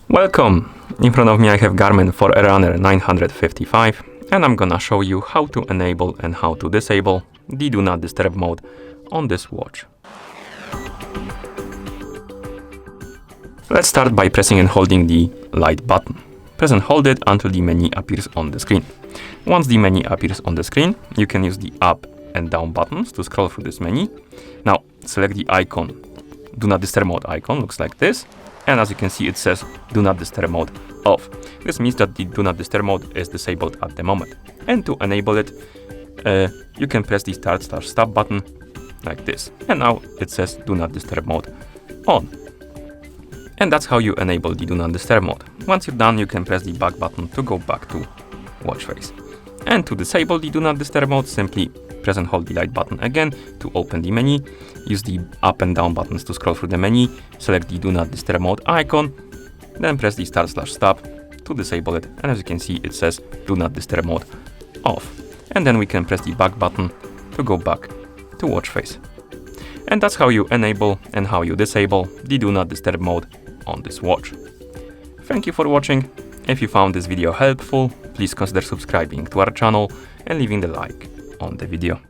Welcome! In front of me I have Garmin Forerunner 955 and I'm gonna show you how to enable and how to disable the Do Not Disturb mode on this watch. Let's start by pressing and holding the light button. Press and hold it until the menu appears on the screen. Once the menu appears on the screen, you can use the up and down buttons to scroll through this menu. Now select the icon, Do Not Disturb mode icon, looks like this. And as you can see, it says Do Not Disturb mode off. This means that the Do Not Disturb mode is disabled at the moment. And to enable it, you can press the start/stop button like this. And now it says Do Not Disturb mode on. And that's how you enable the Do Not Disturb mode. Once you're done, you can press the back button to go back to watch face. And to disable the Do Not Disturb mode, simply press and hold the light button again to open the menu. Use the up and down buttons to scroll through the menu. Select the Do Not Disturb mode icon. Then press the start/stop to disable it. And as you can see, it says Do Not Disturb mode off. And then we can press the back button to go back to watch face. And that's how you enable and how you disable the Do Not Disturb mode on this watch. Thank you for watching. If you found this video helpful, please consider subscribing to our channel and leaving the like on the video.